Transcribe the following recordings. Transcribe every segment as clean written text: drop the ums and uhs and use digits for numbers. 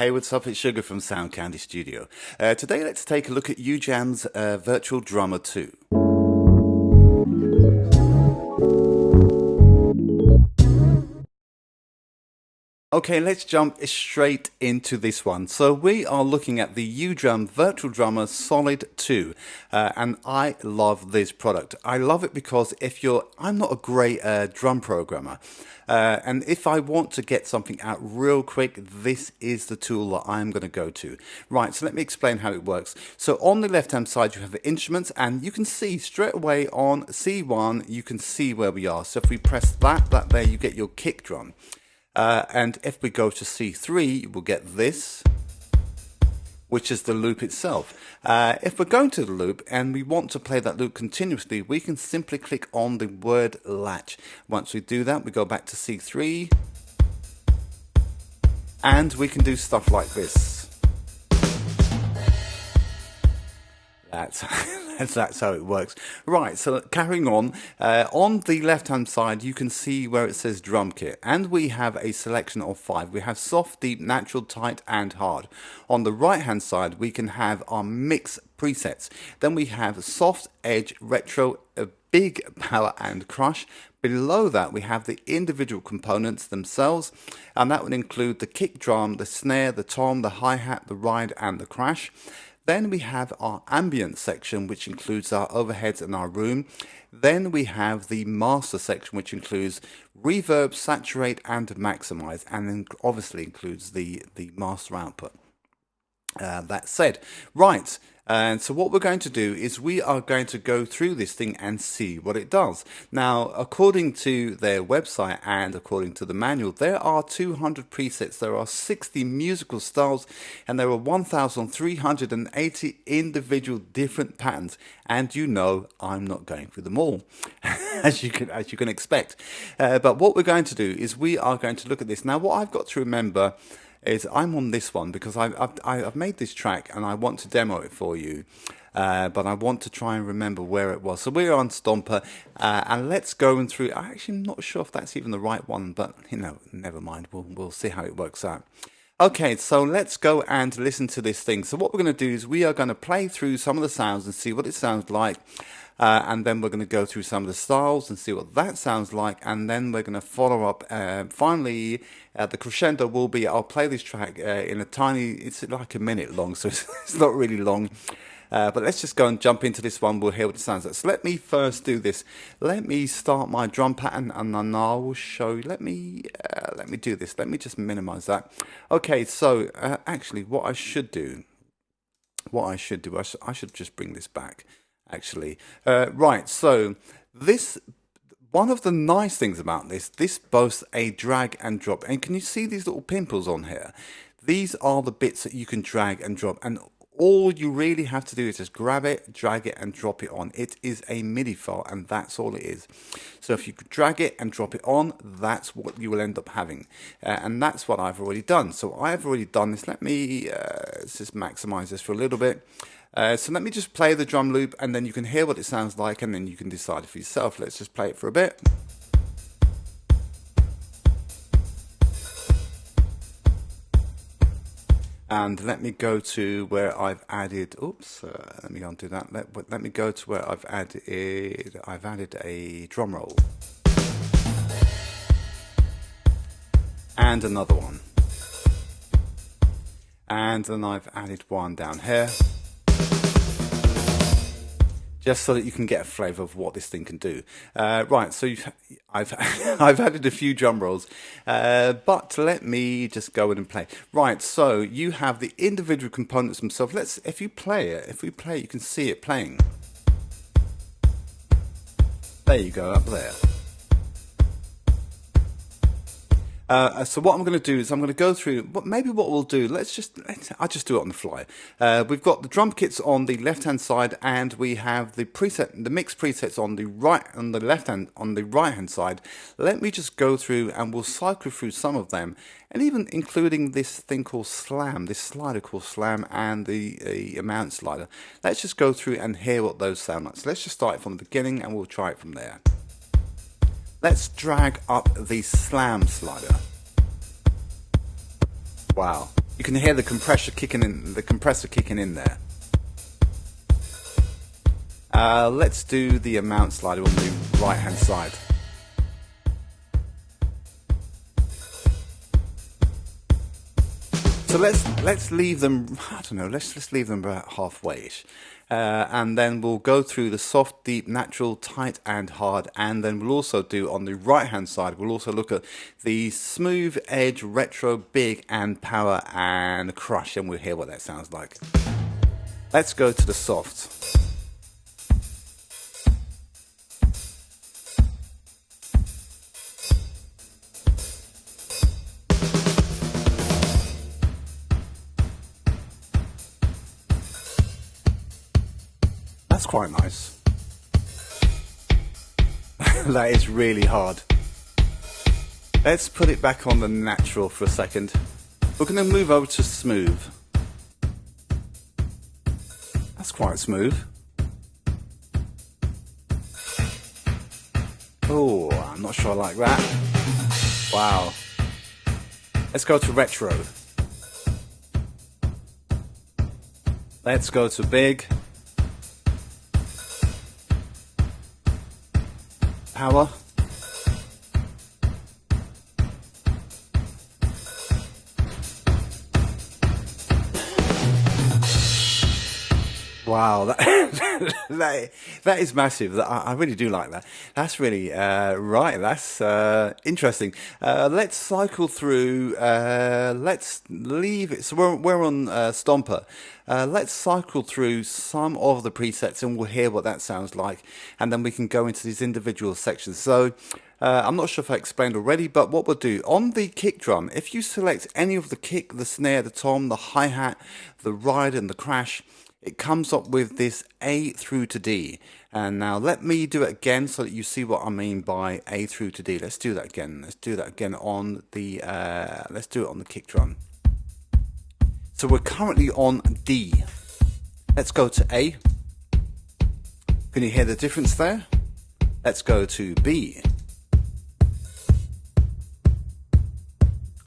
Hey, what's up? It's Sugar from Sound Candy Studio. Today, let's take a look at UJAM's Virtual Drummer 2. Okay, let's jump straight into this one. So we are looking at the UJAM Virtual Drummer Solid 2, and I love this product. I love it because I'm not a great drum programmer, and if I want to get something out real quick, this is the tool that I'm going to go to. Right, so let me explain how it works. So on the left-hand side, you have the instruments, and you can see straight away on C1, you can see where we are. So if we press that there, you get your kick drum. And if we go to C3, we'll get this, which is the loop itself. If we're going to the loop and we want to play that loop continuously, we can simply click on the word latch. Once we do that, we go back to C3, and we can do stuff like this. That's how it works. Right, so carrying on the left-hand side, you can see where it says drum kit, and we have a selection of 5. We have soft, deep, natural, tight, and hard. On the right-hand side, we can have our mix presets. Then we have soft, edge, retro, big, power, and crush. Below that, we have the individual components themselves, and that would include the kick drum, the snare, the tom, the hi-hat, the ride, and the crash. Then we have our ambient section, which includes our overheads and our room. Then we have the master section, which includes reverb, saturate, and maximize, and then obviously includes the master output. That said, right, and so what we're going to do is we are going to go through this thing and see what it does. Now, according to their website and according to the manual, there are 200 presets, there are 60 musical styles, and there are 1,380 individual different patterns. And you know, I'm not going through them all, as you can expect. But what we're going to do is we are going to look at this. Now, what I've got to remember is I'm on this one because I've made this track and I want to demo it for you, but I want to try and remember where it was. So we're on Stomper, and let's go through. I'm actually not sure if that's even the right one, but you know, never mind. We'll see how it works out. Okay, so let's go and listen to this thing. So what we're going to do is we are going to play through some of the sounds and see what it sounds like. And then we're going to go through some of the styles and see what that sounds like. And then we're going to follow up. Finally, the crescendo will be, I'll play this track in a tiny, it's like a minute long, so it's not really long. But let's just go and jump into this one. We'll hear what it sounds like. So let me first do this. Let me start my drum pattern and then I will show you. Let me do this. Let me just minimize that. Okay, so actually what I should do, I should just bring this back. Actually, right, so one of the nice things about this boasts a drag and drop. And can you see these little pimples on here? These are the bits that you can drag and drop, and all you really have to do is just grab it, drag it, and drop it on. It is a MIDI file, and that's all it is. So if you could drag it and drop it on, that's what you will end up having. And that's what I've already done. So I've already done this. Let's just maximize this for a little bit. So let me just play the drum loop, and then you can hear what it sounds like, and then you can decide for yourself. Let's just play it for a bit. And let me go to where I've added, let me undo that. Let me go to where I've added a drum roll. And another one. And then I've added one down here. Just so that you can get a flavour of what this thing can do. Right, so I've added a few drum rolls, but let me just go in and play. Right, so you have the individual components themselves. If we play it, you can see it playing. There you go, up there. So what I'm going to do is I'm going to go through. Maybe what we'll do. I'll just do it on the fly. We've got the drum kits on the left-hand side, and we have the mix presets on the right-hand side. Let me just go through, and we'll cycle through some of them, and even including this thing called Slam, this slider called Slam, and the amount slider. Let's just go through and hear what those sound like. So let's just start it from the beginning, and we'll try it from there. Let's drag up the Slam slider. Wow. You can hear the compressor kicking in there. Let's do the amount slider on the right hand side. So let's leave them, I don't know, let's just leave them about halfway-ish. And then we'll go through the soft, deep, natural, tight and hard. And then we'll also do on the right hand side, we'll also look at the smooth, edge, retro, big and power and crush. And we'll hear what that sounds like. Let's go to the soft. That's quite nice. That is really hard. Let's put it back on the natural for a second. We're going to move over to smooth. That's quite smooth. Oh, I'm not sure I like that. Wow. Let's go to retro. Let's go to big. Power. Wow, that is massive. I really do like that. That's really right. That's interesting. Let's cycle through. Let's leave it. So we're on Stomper. Let's cycle through some of the presets and we'll hear what that sounds like, and then we can go into these individual sections. So I'm not sure if I explained already, but what we'll do on the kick drum, if you select any of the kick, the snare, the tom, the hi-hat, the ride and the crash, it comes up with this A through to D. And now let me do it again so that you see what I mean by A through to D. Let's do that again. Let's do that again on the let's do it on the kick drum. So we're currently on D. Let's go to A. Can you hear the difference there? Let's go to B.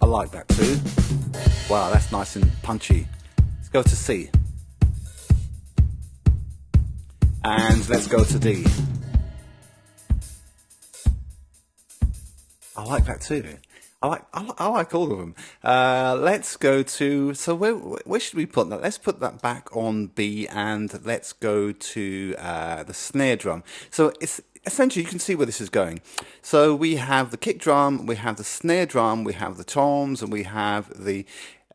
I like that too. Wow, that's nice and punchy. Let's go to C. And let's go to D. I like that too. I like all of them. Let's go to, so where should we put that? Let's put that back on B, and let's go to the snare drum. So it's essentially, you can see where this is going. So we have the kick drum, we have the snare drum, we have the toms, and we have the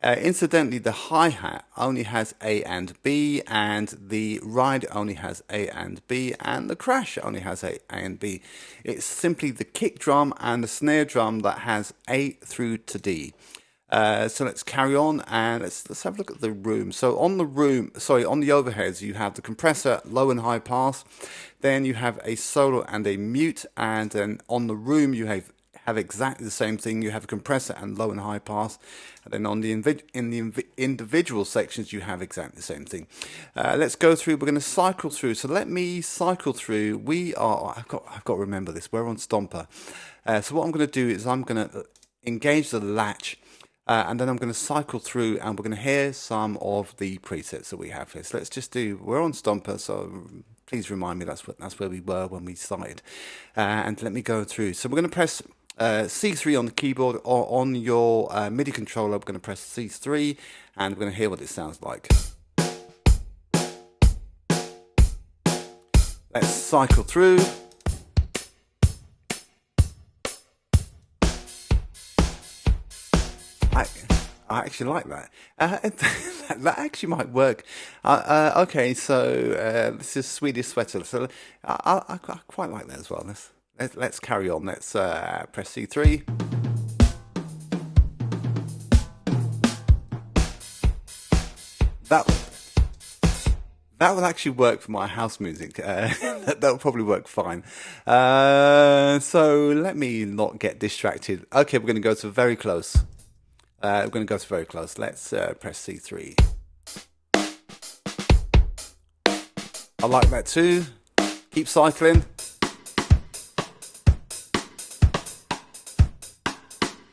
incidentally, the hi-hat only has A and B, and the ride only has A and B, and the crash only has A and B. It's simply the kick drum and the snare drum that has A through to D. So let's carry on and let's have a look at the room. So on the overheads, you have the compressor, low and high pass. Then you have a solo and a mute, and then on the room you have exactly the same thing. You have a compressor and low and high pass, and then on the individual sections you have exactly the same thing. Let's go through. We're going to cycle through. So let me cycle through. I've got to remember this. We're on Stomper. So what I'm going to do is I'm going to engage the latch, and then I'm going to cycle through, and we're going to hear some of the presets that we have here. So let's just do. We're on Stomper, so please remind me that's where we were when we started. And let me go through. So we're going to press C3 on the keyboard, or on your MIDI controller. We're going to press C3, and we're going to hear what it sounds like. Let's cycle through. I actually like that. That actually might work. Okay, so this is Swedish Sweater. So I quite like that as well. Let's carry on. Let's press C3. That will actually work for my house music. That'll probably work fine. So let me not get distracted. Okay, we're going to go to very close. We're going to go to very close. Let's press C3. I like that too. Keep cycling.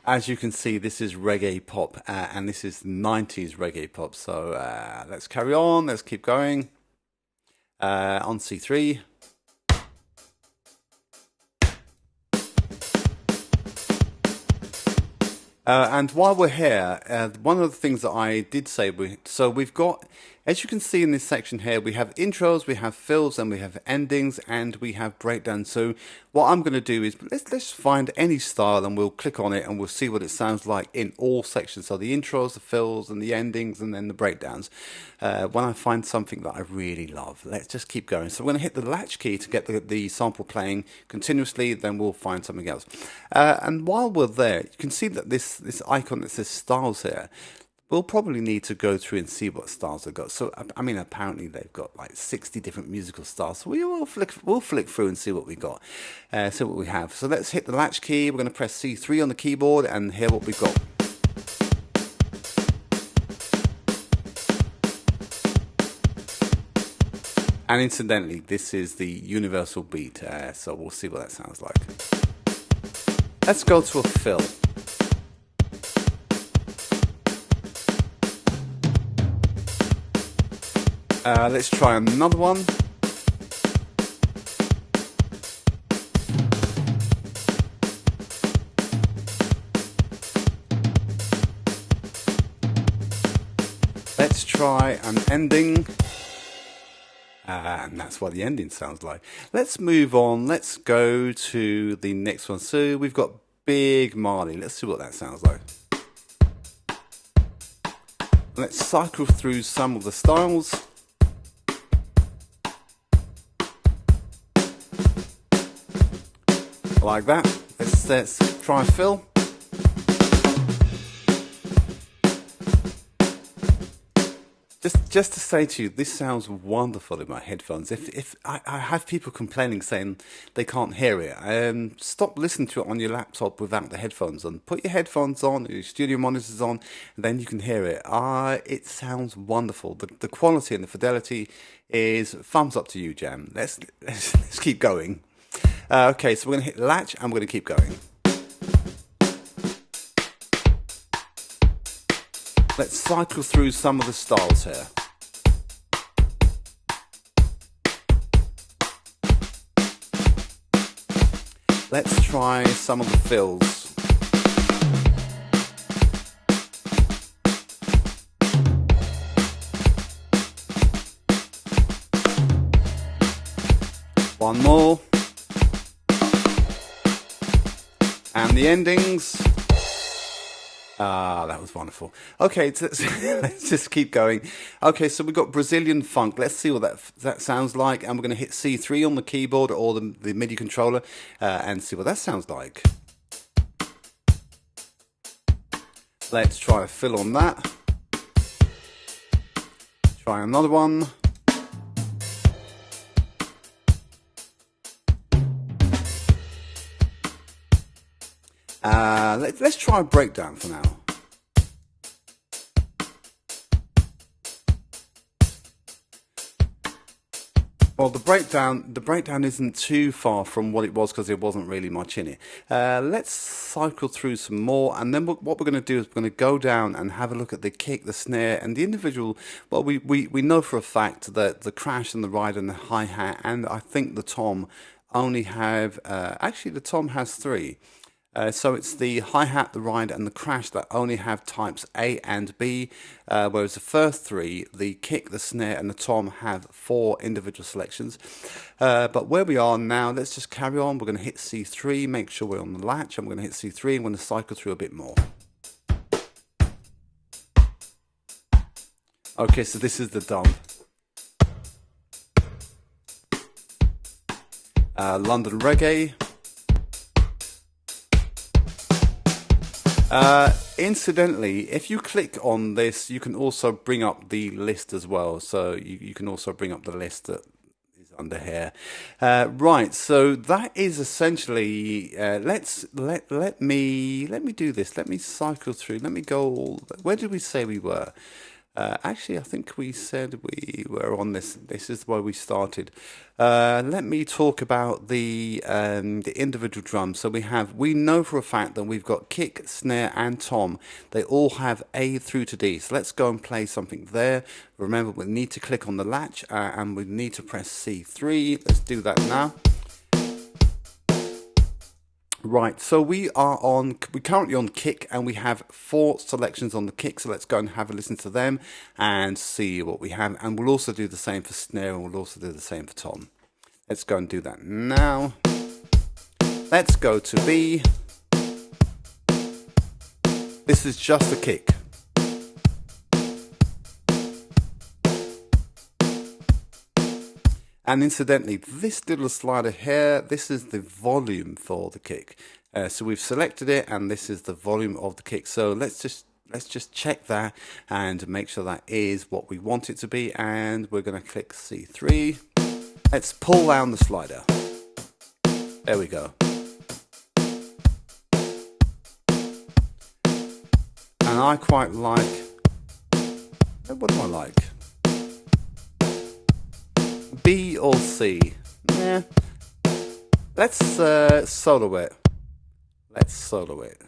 As you can see, this is reggae pop, and this is 90s reggae pop. So let's carry on. Let's keep going. On C3. And while we're here, one of the things that I did say, we've got, as you can see in this section here, we have intros, we have fills, and we have endings, and we have breakdowns. So what I'm going to do is let's find any style, and we'll click on it, and we'll see what it sounds like in all sections. So the intros, the fills, and the endings, and then the breakdowns. When I find something that I really love, let's just keep going. So we're going to hit the latch key to get the sample playing continuously, then we'll find something else. And while we're there, you can see that this icon that says styles here, we'll probably need to go through and see what styles they've got. So, I mean, apparently they've got like 60 different musical styles. So we'll flick through and see what we got, see what we have. So let's hit the latch key. We're going to press C3 on the keyboard and hear what we've got. And incidentally, this is the universal beat, so we'll see what that sounds like. Let's go to a fill. Let's try another one. Let's try an ending. And that's what the ending sounds like. Let's move on. Let's go to the next one. So we've got Big Marley. Let's see what that sounds like. Let's cycle through some of the styles. Like that. Let's try fill. Just to say to you, this sounds wonderful in my headphones. If I have people complaining saying they can't hear it, stop listening to it on your laptop without the headphones on. Put your headphones on, your studio monitors on, and then you can hear it. It sounds wonderful. The quality and the fidelity is thumbs up to you, Jam. Let's keep going. Okay, so we're going to hit latch and we're going to keep going. Let's cycle through some of the styles here. Let's try some of the fills. One more. And the endings. That was wonderful. Okay, let's just keep going. Okay, so we've got Brazilian funk. Let's see what that sounds like. And we're going to hit C3 on the keyboard or the MIDI controller and see what that sounds like. Let's try a fill on that. Try another one. Let's try a breakdown for now. Well, the breakdown isn't too far from what it was because there wasn't really much in it. Let's cycle through some more, and then what we're going to do is we're going to go down and have a look at the kick, the snare, and the individual. Well, we know for a fact that the crash and the ride and the hi-hat, and I think the tom only have, actually the tom has 3. So it's the hi-hat, the ride, and the crash that only have types A and B, whereas the first 3, the kick, the snare, and the tom have 4 individual selections. But where we are now, let's just carry on. We're going to hit C3, make sure we're on the latch, and we're going to hit C3, and we're going to cycle through a bit more. Okay, so this is the dump. London Reggae. Incidentally, if you click on this, you can also bring up the list as well. So you can also bring up the list that is under here. Right, so that is essentially. Let me do this. Let me cycle through. Let me go. Where did we say we were? Actually, I think we said we were on this. This is where we started. Let me talk about the individual drums. So we know for a fact that we've got kick, snare, and tom. They all have A through to D. So let's go and play something there. Remember, we need to click on the latch and we need to press C3. Let's do that now. Right, so we're currently on kick, and we have 4 selections on the kick, so let's go and have a listen to them and see what we have. And we'll also do the same for snare, and we'll also do the same for tom. Let's go and do that now. Let's go to B. This is just a kick. And incidentally, this little slider here, this is the volume for the kick. So we've selected it, and this is the volume of the kick. So let's just check that and make sure that is what we want it to be. And we're going to click C3. Let's pull down the slider. There we go. And I quite like, what do I like? B or C? Yeah. Let's solo it. Let's solo it.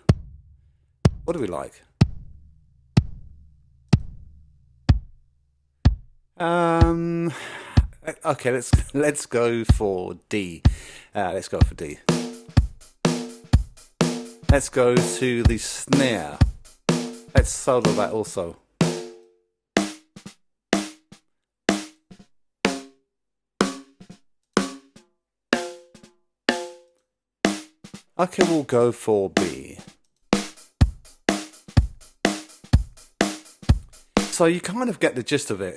What do we like? Okay, let's go for D. Let's go for D. Let's go to the snare. Let's solo that also. Okay, we'll go for B. So you kind of get the gist of it.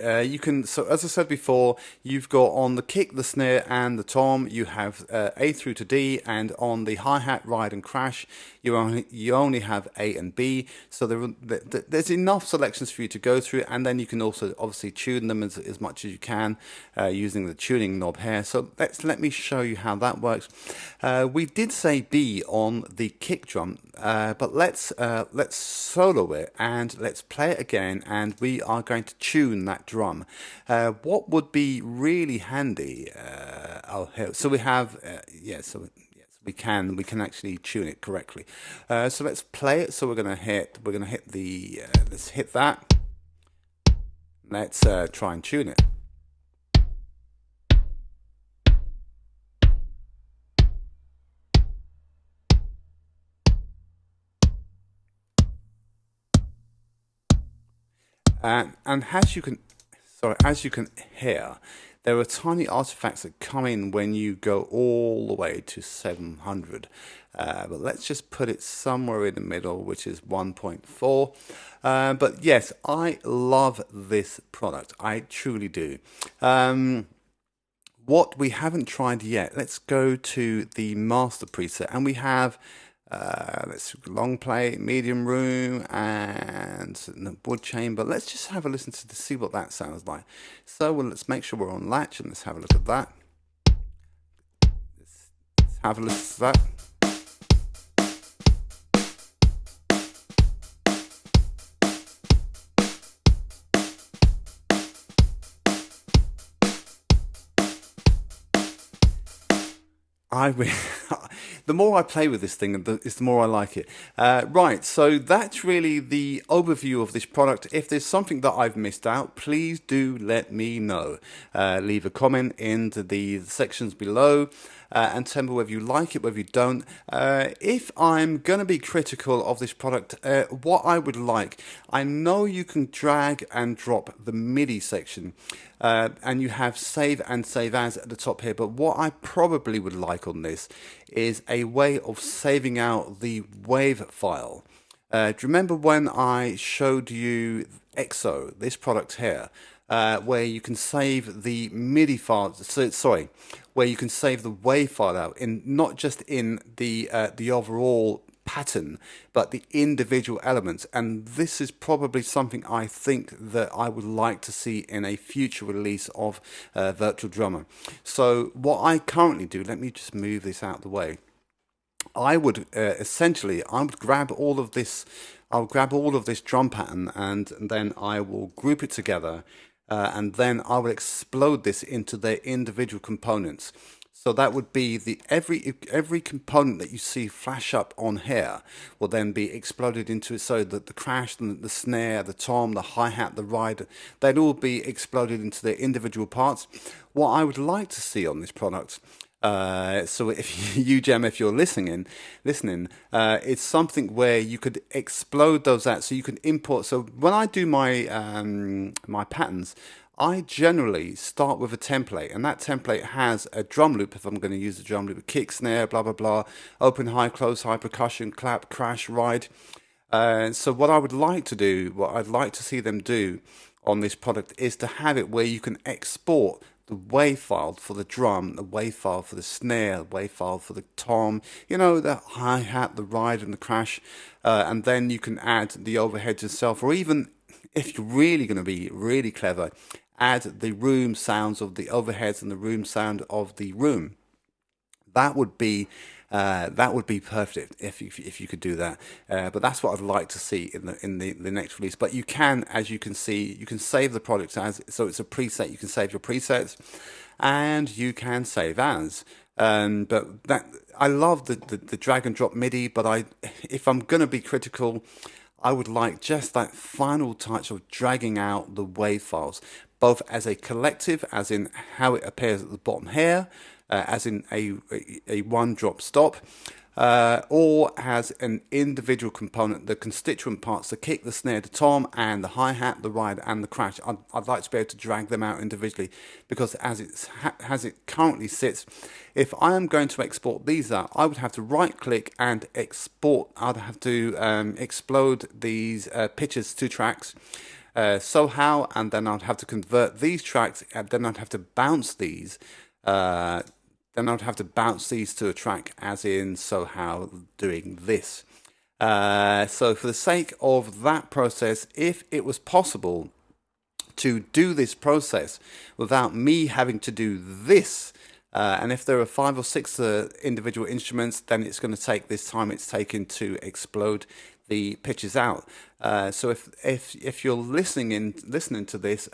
So as I said before, you've got on the kick, the snare, and the tom, you have A through to D, and on the hi-hat, ride, and crash, you only have A and B. So there's enough selections for you to go through, and then you can also obviously tune them as much as you can using the tuning knob here. So let me show you how that works. We did say B on the kick drum, but let's solo it and let's play it again, and we are going to tune that drum. What would be really handy? So we have so yes, we can actually tune it correctly. So let's play it. So we're gonna hit the let's hit that. Let's try and tune it. And as you can hear, there are tiny artifacts that come in when you go all the way to 700. But let's just put it somewhere in the middle, which is 1.4. But yes, I love this product. I truly do. What we haven't tried yet, let's go to the master preset, and we have let's long play, medium room, and the wood chamber. Let's just have a listen to see what that sounds like. So let's make sure we're on latch, and let's have a look at that. Let's have a listen to that. The more I play with this thing, the more I like it. Right, so that's really the overview of this product. If there's something that I've missed out, please do let me know. Leave a comment in the sections below. And tell me whether you like it, whether you don't. If I'm going to be critical of this product, what I would like, I know you can drag and drop the MIDI section, and you have save and save as at the top here, but what I probably would like on this is a way of saving out the wave file. Do you remember when I showed you EXO, this product here? Where you can save the MIDI file, where you can save the WAV file out, in not just in the overall pattern, but the individual elements. And this is probably something I think that I would like to see in a future release of Virtual Drummer. So what I currently do, let me just move this out of the way. I would essentially, I would grab all of this, I'll grab all of this drum pattern, and then I will group it together, and then I will explode this into their individual components. So that would be the every component that you see flash up on here will then be exploded into it. So that the crash, the snare, the tom, the hi-hat, the ride, they'd all be exploded into their individual parts. What I would like to see on this product, so if UJAM, if you're listening, it's something where you could explode those out, so you can import. So when I do my my patterns, I generally start with a template, and that template has a drum loop. If I'm going to use a drum loop, kick, snare, blah blah blah, open, high, close, high, percussion, clap, crash, ride. So what I would like to do, what I'd like to see them do on this product, is to have it where you can export the WAV file for the drum, the WAV file for the snare, the WAV file for the tom, you know, the hi-hat, the ride and the crash, and then you can add the overheads yourself, or even if you're really going to be really clever, add the room sounds of the overheads and the room sound of the room. That would be perfect if you could do that. But that's what I'd like to see in the next release. But you can, as you can see, you can save the product as, so it's a preset. You can save your presets, and you can save as. But that, I love the drag and drop MIDI. But if I'm gonna be critical, I would like just that final touch of dragging out the WAV files, both as a collective, as in how it appears at the bottom here, as in a one drop stop, or as an individual component, the constituent parts, the kick, the snare, the tom, and the hi-hat, the ride, and the crash. I'd like to be able to drag them out individually, because as it currently sits, if I am going to export these out, I would have to right click and export. I'd have to explode these pitches to tracks. So how, and then I'd have to convert these tracks, and then I'd have to bounce these. Then I'd have to bounce these to a track, as in so how, doing this. So for the sake of that process, if it was possible to do this process without me having to do this, and if there are 5 or 6 individual instruments, then it's going to take this time it's taken to explode the pitches out. So if you're listening to this,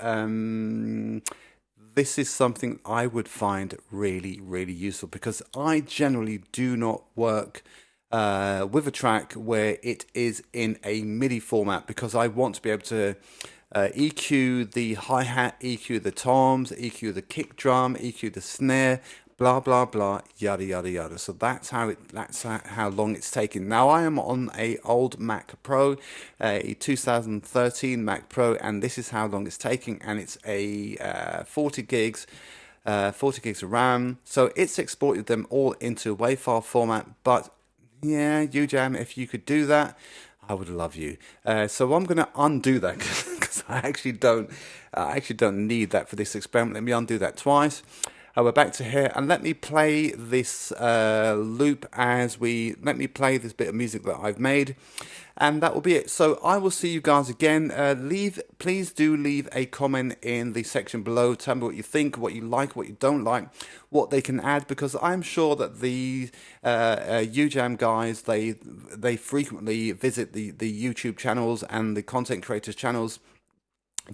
this is something I would find really, really useful, because I generally do not work with a track where it is in a MIDI format, because I want to be able to EQ the hi-hat, EQ the toms, EQ the kick drum, EQ the snare, blah blah blah, yada yada yada. So that's how long it's taken. Now I am on a old Mac Pro, a 2013 Mac Pro, and this is how long it's taking, and it's a 40 gigs of RAM. So it's exported them all into a WAV file format. But yeah, UJAM, if you could do that, I would love you. So I'm going to undo that, because I actually don't need that for this experiment. Let me undo that twice. We're back to here, and let me play this loop let me play this bit of music that I've made, and that will be it. So I will see you guys again. Please do leave a comment in the section below. Tell me what you think, what you like, what you don't like, what they can add, because I'm sure that the UJAM guys, they frequently visit the YouTube channels and the content creators channels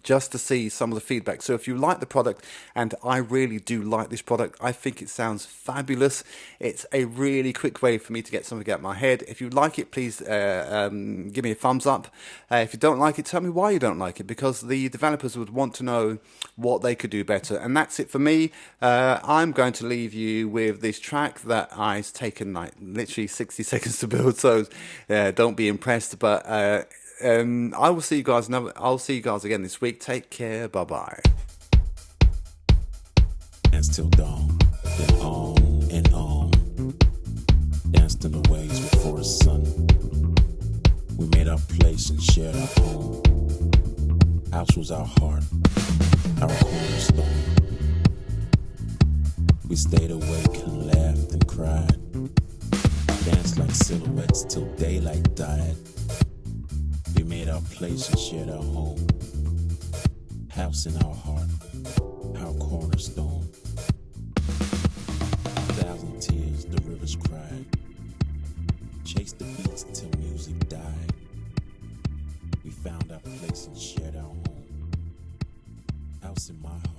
just to see some of the feedback. So if you like the product, and I really do like this product, I think it sounds fabulous. It's a really quick way for me to get something out of my head. If you like it, please give me a thumbs up. If you don't like it, tell me why you don't like it, because the developers would want to know what they could do better. And that's it for me. I'm going to leave you with this track that I've taken like literally 60 seconds to build, so don't be impressed, but I will see you guys. I'll see you guys again this week. Take care. Bye bye. Dance till dawn, then on and on. Danced in the waves before the sun. We made our place and shared our home. House was our heart, our cornerstone. We stayed awake and laughed and cried. Danced like silhouettes till daylight died. We made our place and shared our home. House in our heart, our cornerstone. 1,000 tears the rivers cried. our place and shared our home. House in my heart.